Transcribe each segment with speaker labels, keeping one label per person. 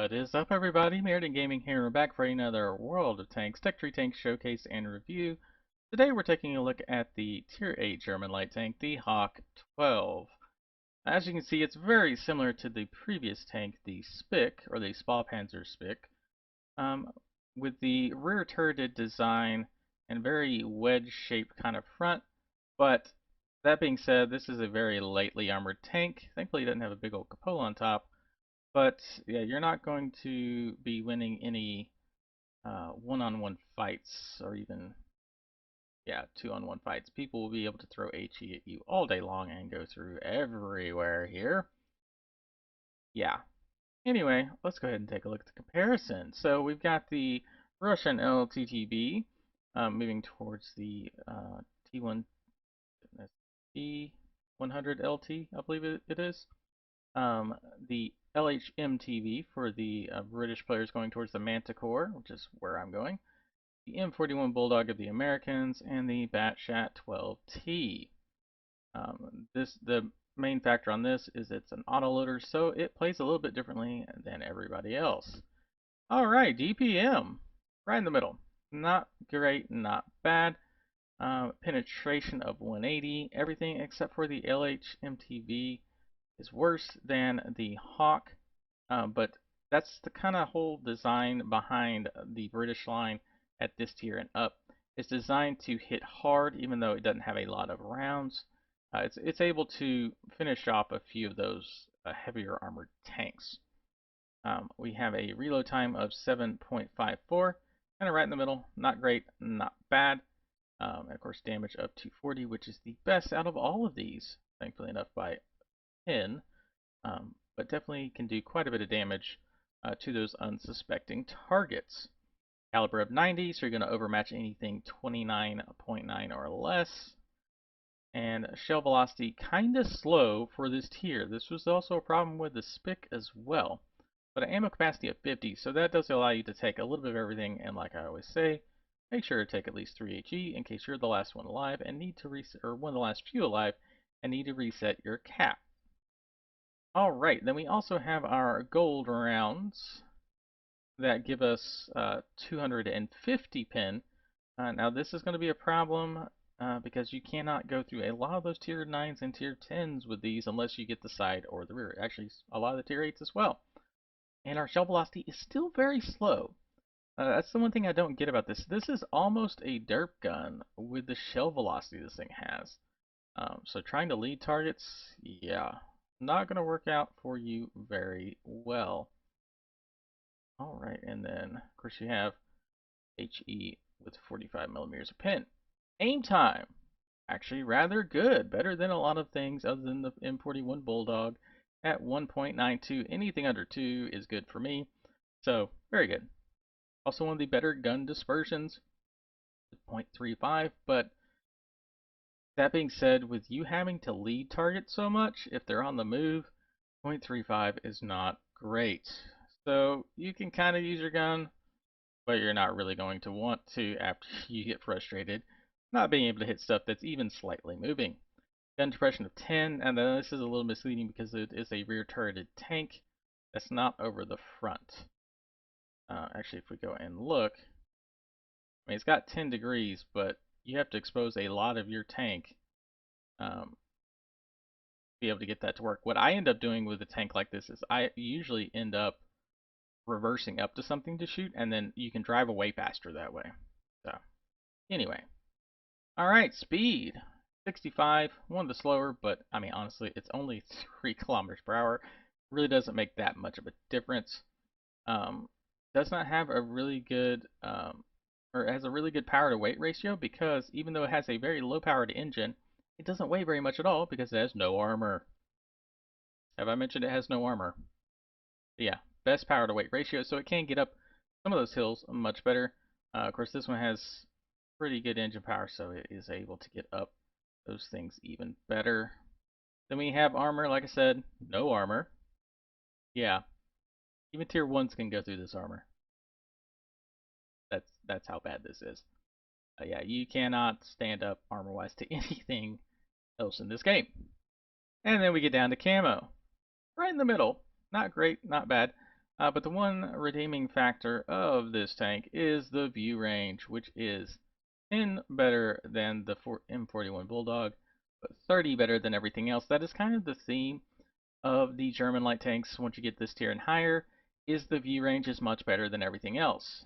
Speaker 1: What is up, everybody? Meriden Gaming here. We're back for another World of Tanks Tech Tree Tank Showcase and Review. Today we're taking a look at the Tier 8 German light tank, the HWK 12. As you can see, it's very similar to the previous tank, the Spick, or the Spa-Panzer Spick, with the rear turreted design and very wedge-shaped kind of front. But that being said, this is a very lightly armored tank. Thankfully, it doesn't have a big old cupola on top. But yeah, you're not going to be winning any one-on-one fights, or even two-on-one fights. People will be able to throw HE at you all day long and go through everywhere here. Yeah. Anyway, let's go ahead and take a look at the comparison. So we've got the Russian LTTB moving towards the T1 T100 LT, I believe it is. The LHMTV for the British players going towards the Manticore, which is where I'm going. The M41 Bulldog of the Americans, and the Batchat 12T. The main factor on this is it's an autoloader, so it plays a little bit differently than everybody else. Alright, DPM, right in the middle. Not great, not bad. Penetration of 180, everything except for the LHMTV is worse than the HWK, but that's the kind of whole design behind the British line at this tier and up. It's designed to hit hard, even though it doesn't have a lot of rounds. It's able to finish off a few of those heavier armored tanks. We have a reload time of 7.54, kind of right in the middle. Not great, not bad. And of course, damage of 240, which is the best out of all of these, thankfully enough, by 10, but definitely can do quite a bit of damage to those unsuspecting targets. Caliber of 90, so you're going to overmatch anything 29.9 or less. And shell velocity kind of slow for this tier. This was also a problem with the Spick as well. But an ammo capacity of 50, so that does allow you to take a little bit of everything, and like I always say, make sure to take at least 3 HE in case you're the last one alive and need to reset, or one of the last few alive, and need to reset your cap. Alright, then we also have our gold rounds that give us 250 pin. Now this is going to be a problem because you cannot go through a lot of those tier 9s and tier 10s with these unless you get the side or the rear. Actually, a lot of the tier 8s as well. And our shell velocity is still very slow. That's the one thing I don't get about this. This is almost a derp gun with the shell velocity this thing has. So trying to lead targets, yeah, not going to work out for you very well. Alright, and then, of course, you have HE with 45 millimeters of pin. Aim time! Actually rather good. Better than a lot of things other than the M41 Bulldog at 1.92. Anything under 2 is good for me. So, very good. Also one of the better gun dispersions, 0.35, but that being said, with you having to lead targets so much, if they're on the move, 0.35 is not great. So you can kind of use your gun, but you're not really going to want to after you get frustrated not being able to hit stuff that's even slightly moving. Gun depression of 10, and then this is a little misleading because it is a rear turreted tank that's not over the front. Actually, if we go and look, I mean, it's got 10 degrees, but you have to expose a lot of your tank to be able to get that to work. What I end up doing with a tank like this is I usually end up reversing up to something to shoot, and then you can drive away faster that way. So, anyway. Alright, speed. 65, one of the slower, but I mean, honestly, it's only 3 kilometers per hour. Really doesn't make that much of a difference. Does not have a really good, or has a really good power to weight ratio, because even though it has a very low powered engine, it doesn't weigh very much at all because it has no armor. Have I mentioned it has no armor? But yeah, best power to weight ratio, so it can get up some of those hills much better. Of course, this one has pretty good engine power, so it is able to get up those things even better. Then we have armor, like I said, no armor. Yeah, even tier 1s can go through this armor. That's how bad this is. Yeah, you cannot stand up armor-wise to anything else in this game. And then we get down to camo. Right in the middle. Not great, not bad. But the one redeeming factor of this tank is the view range, which is 10 better than the M41 Bulldog, but 30 better than everything else. That is kind of the theme of the German light tanks once you get this tier and higher, is the view range is much better than everything else.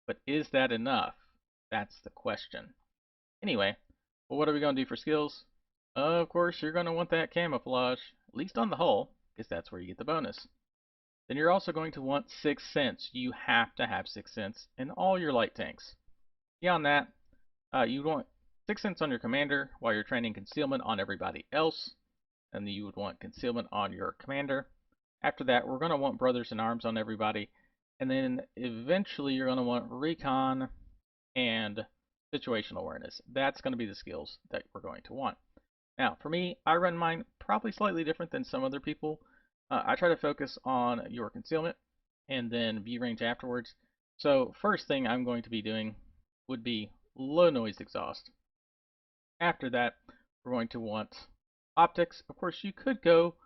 Speaker 1: But is that enough? That's the question. Anyway, well, what are we going to do for skills? Of course, you're going to want that camouflage, at least on the hull, because that's where you get the bonus. Then you're also going to want 6th Sense. You have to have 6th Sense in all your light tanks. Beyond that, you want 6th Sense on your commander while you're training concealment on everybody else. And you would want concealment on your commander. After that, we're going to want brothers in arms on everybody. And then eventually you're going to want recon and situational awareness. That's going to be the skills that we're going to want. Now, for me, I run mine probably slightly different than some other people. I try to focus on your concealment and then view range afterwards. So first thing I'm going to be doing would be low noise exhaust. After that, we're going to want optics. Of course, you could go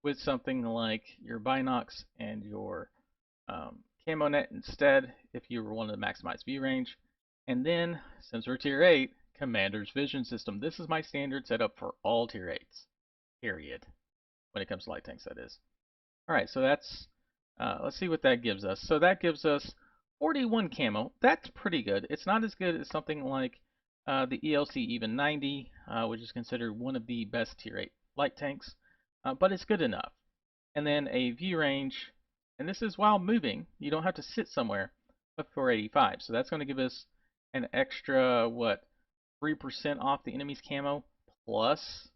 Speaker 1: with something like your binocs and your camo net instead if you were wanting to maximize view range. And then, since we're tier 8, Commander's Vision System. This is my standard setup for all tier 8s, period. When it comes to light tanks, that is. Alright, so that's, let's see what that gives us. So that gives us 41 camo. That's pretty good. It's not as good as something like the ELC even 90, which is considered one of the best tier 8 light tanks, but it's good enough. And then a view range, and this is while moving, you don't have to sit somewhere, of 485. So that's going to give us an extra, what, 3% off the enemy's camo, plus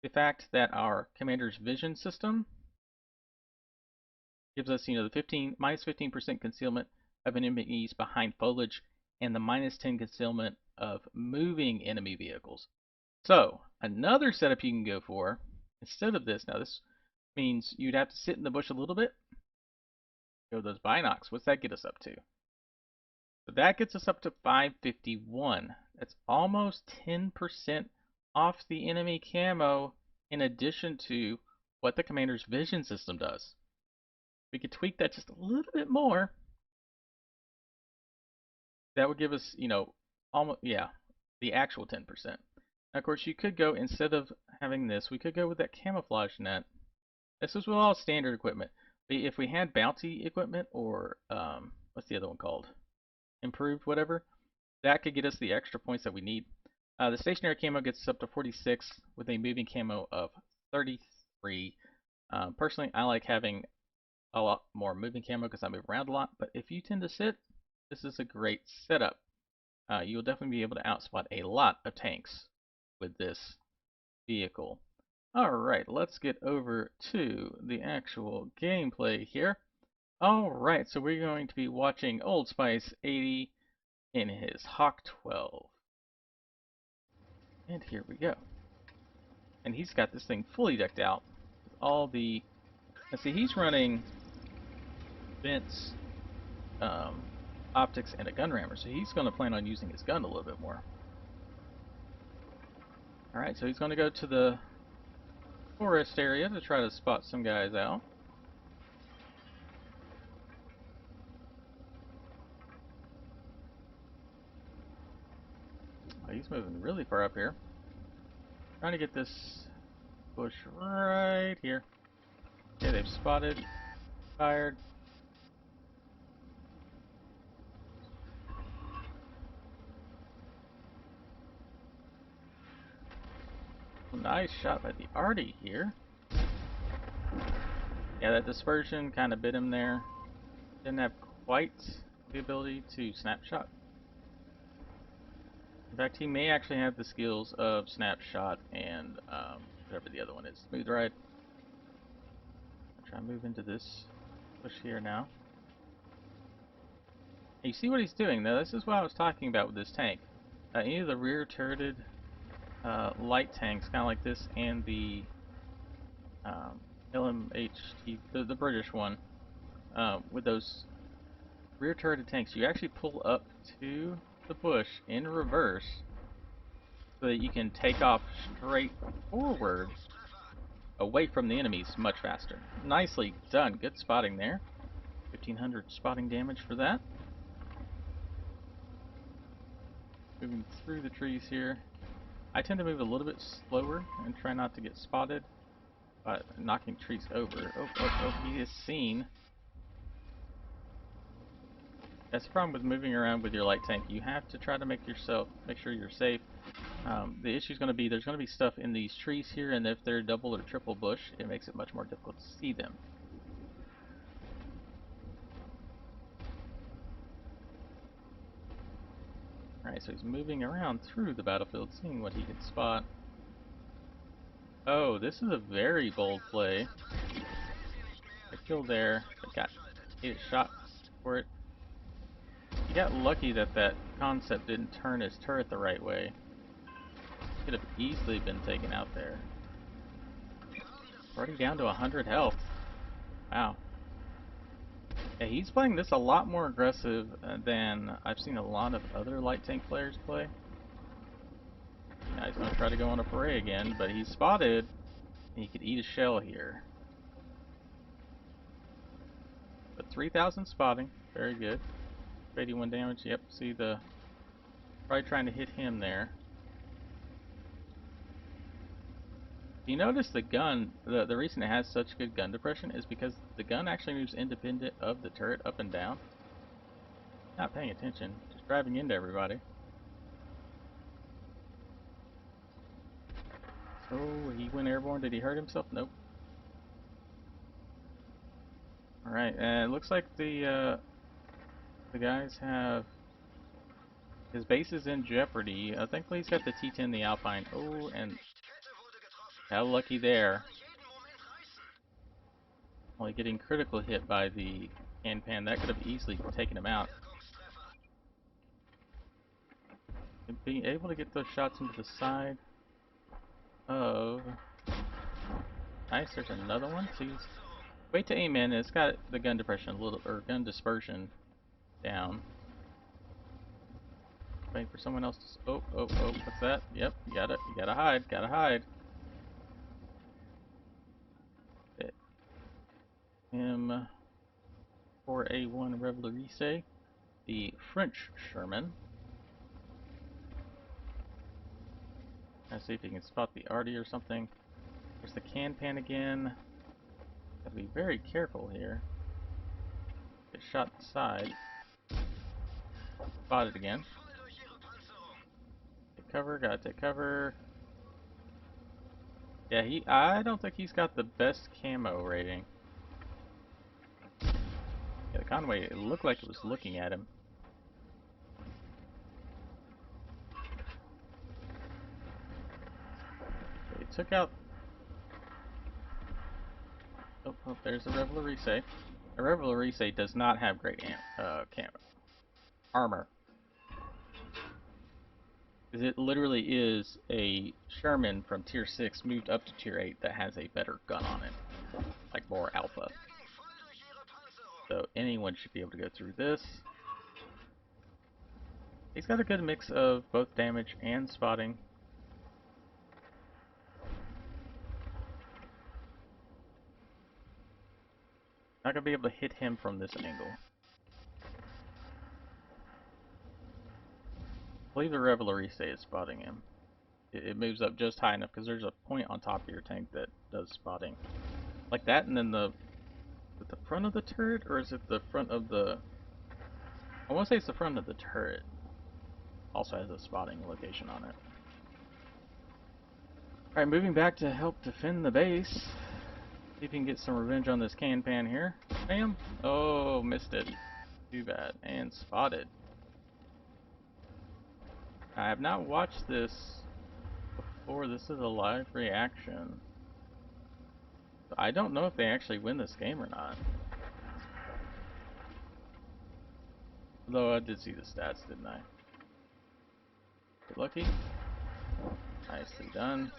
Speaker 1: the fact that our commander's vision system gives us, the minus 15% concealment of enemies behind foliage and the minus 10 concealment of moving enemy vehicles. So another setup you can go for instead of this. Now this means you'd have to sit in the bush a little bit. Go those binocs. What's that get us up to? So that gets us up to 551. That's almost 10% off the enemy camo in addition to what the commander's vision system does. We could tweak that just a little bit more. That would give us, almost, yeah, the actual 10%. Now, of course, you could go, instead of having this, we could go with that camouflage net. This is with all standard equipment. But if we had bounty equipment or, what's the other one called? Improved, whatever, that could get us the extra points that we need. The stationary camo gets us up to 46 with a moving camo of 33. Personally, I like having a lot more moving camo because I move around a lot, but if you tend to sit, this is a great setup. You'll definitely be able to outspot a lot of tanks with this vehicle. Alright, let's get over to the actual gameplay here. Alright, so we're going to be watching Old Spice 80 in his Hawk 12. And here we go. And he's got this thing fully decked out with all the... Let's see, he's running vents, optics, and a gun rammer, so he's going to plan on using his gun a little bit more. Alright, so he's going to go to the forest area to try to spot some guys out. Oh, he's moving really far up here. Trying to get this bush right here. Okay, they've spotted, fired. Nice shot by the Artie here. Yeah, that dispersion kind of bit him there. Didn't have quite the ability to snapshot. In fact, he may actually have the skills of snapshot and whatever the other one is. Smooth ride. I'll try and move into this bush here now. And you see what he's doing though? This is what I was talking about with this tank. Any of the rear turreted light tanks, kind of like this, and the LMHT, the British one, with those rear turreted tanks, you actually pull up to the bush in reverse so that you can take off straight forward away from the enemies much faster. Nicely done. Good spotting there. 1500 spotting damage for that. Moving through the trees here. I tend to move a little bit slower and try not to get spotted by knocking trees over. Oh, oh, oh, he is seen. That's the problem with moving around with your light tank. You have to try to make sure you're safe. The issue is going to be there's going to be stuff in these trees here, and if they're double or triple bush, it makes it much more difficult to see them. Alright, so he's moving around through the battlefield, seeing what he can spot. Oh, this is a very bold play. A kill there, but got hit shot for it. He got lucky that that concept didn't turn his turret the right way. Could have easily been taken out there. Already down to 100 health. Wow. Yeah, he's playing this a lot more aggressive than I've seen a lot of other light tank players play. Now he's going to try to go on a foray again, but he's spotted. And he could eat a shell here. But 3,000 spotting. Very good. 81 damage. Yep, see the... Probably trying to hit him there. You notice the gun, the reason it has such good gun depression is because the gun actually moves independent of the turret up and down. Not paying attention, just driving into everybody. So he went airborne. Did he hurt himself? Nope. Alright, it looks like the guys have... His base is in jeopardy. Thankfully he's got the T-10, the Alpine. Oh, and... How lucky there. Only getting critical hit by the can-pan. That could have easily taken him out. And being able to get those shots into the side of... Nice, there's another one. So he's... Wait to aim in, it's got the gun depression a little, or gun dispersion down. Waiting for someone else to... Oh, oh, oh, what's that? Yep, you gotta hide, Him... For A1 Revolurise, the French Sherman. Let's see if you can spot the arty or something. There's the can-pan again. Gotta be very careful here. Get shot in the side. Spotted again. Take cover, gotta take cover. Yeah, I don't think he's got the best camo rating. Yeah, the Conway, it looked like it was looking at him. So he took out... Oh, oh, there's a Revolurise. A Revolurise does not have great camo. Armor. Because it literally is a Sherman from tier 6 moved up to tier 8 that has a better gun on it. Like more alpha. So anyone should be able to go through this. He's got a good mix of both damage and spotting. Not gonna be able to hit him from this angle. I believe the Revolurise is spotting him. It moves up just high enough because there's a point on top of your tank that does spotting. Like that, and then is it the front of the turret, or is it the front of the... I want to say it's the front of the turret. Also has a spotting location on it. Alright, moving back to help defend the base. See if you can get some revenge on this can-pan here. Bam! Oh, missed it. Too bad. And spotted. I have not watched this before. This is a live reaction. I don't know if they actually win this game or not. Though I did see the stats, didn't I? Get lucky. Nicely done.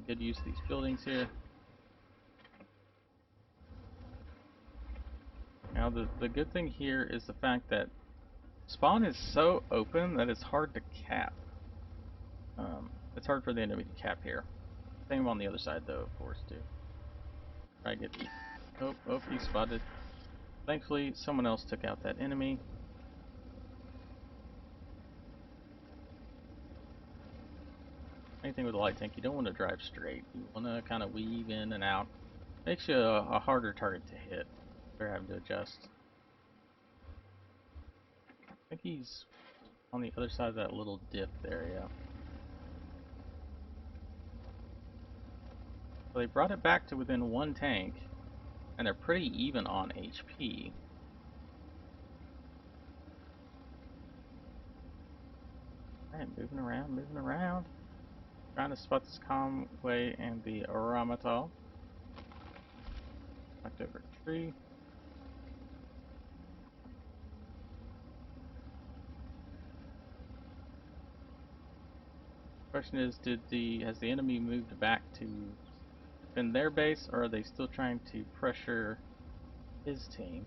Speaker 1: Good use of these buildings here. Now the good thing here is the fact that spawn is so open that it's hard to cap. It's hard for the enemy to cap here. Same on the other side though, of course, too. Try to get Oh, oh, he's spotted. Thankfully, someone else took out that enemy. Anything with a light tank, you don't want to drive straight. You want to kind of weave in and out. Makes you a harder target to hit. They're having to adjust. I think he's on the other side of that little dip there, yeah. So they brought it back to within one tank, and they're pretty even on HP. Alright, moving around, moving around. Trying to spot this Conway and the Ramatal. Knocked over a tree. Question is, has the enemy moved back to defend their base, or are they still trying to pressure his team?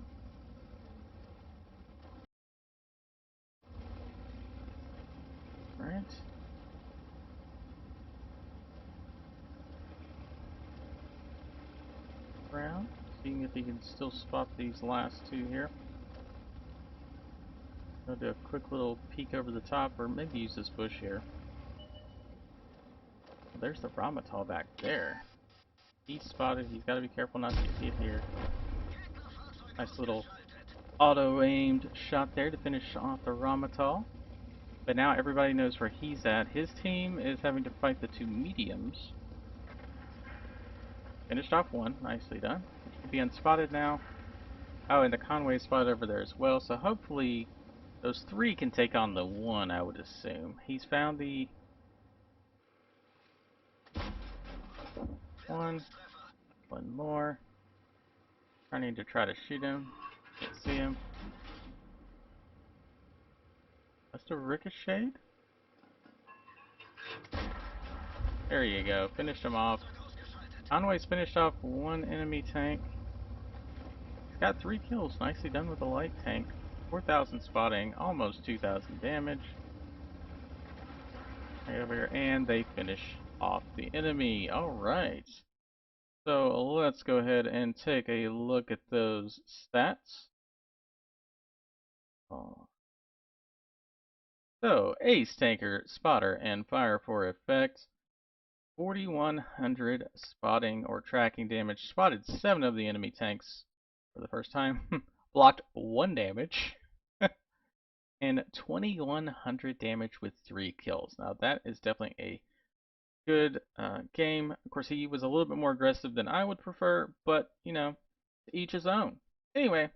Speaker 1: Right. Around, seeing if he can still spot these last two here. I'll do a quick little peek over the top, or maybe use this bush here. There's the Ramatal back there. He's spotted. He's got to be careful not to get hit here. Nice little auto-aimed shot there to finish off the Ramatal. But now everybody knows where he's at. His team is having to fight the two mediums. Finished off one. Nicely done. Should be unspotted now. Oh, and the Conway spotted over there as well. So hopefully those three can take on the one, I would assume. He's found the one more. Trying to try to shoot him. Can't see him. Must have ricocheted. There you go. Finished him off. Conway's finished off one enemy tank. He's got 3 kills. Nicely done with the light tank. 4,000 spotting, almost 2,000 damage. Right over here, and they finish off the enemy. Alright. So let's go ahead and take a look at those stats. Oh. So, Ace, Tanker, Spotter, and Fire for effect. 4,100 spotting or tracking damage. Spotted 7 of the enemy tanks for the first time. Blocked 1 damage. And 2,100 damage with 3 kills. Now that is definitely a good game. Of course, he was a little bit more aggressive than I would prefer, but, you know, to each his own. Anyway,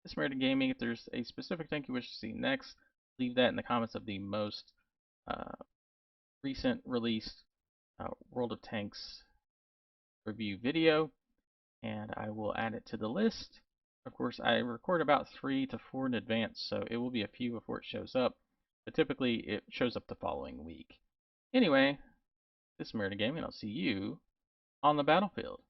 Speaker 1: this is Meridian Gaming. If there's a specific tank you wish to see next, leave that in the comments of the most uh, recent released World of Tanks review video, and I will add it to the list. Of course, I record about 3 to 4 in advance, so it will be a few before it shows up, but typically it shows up the following week. Anyway, this is Meridian Gaming, and I'll see you on the battlefield.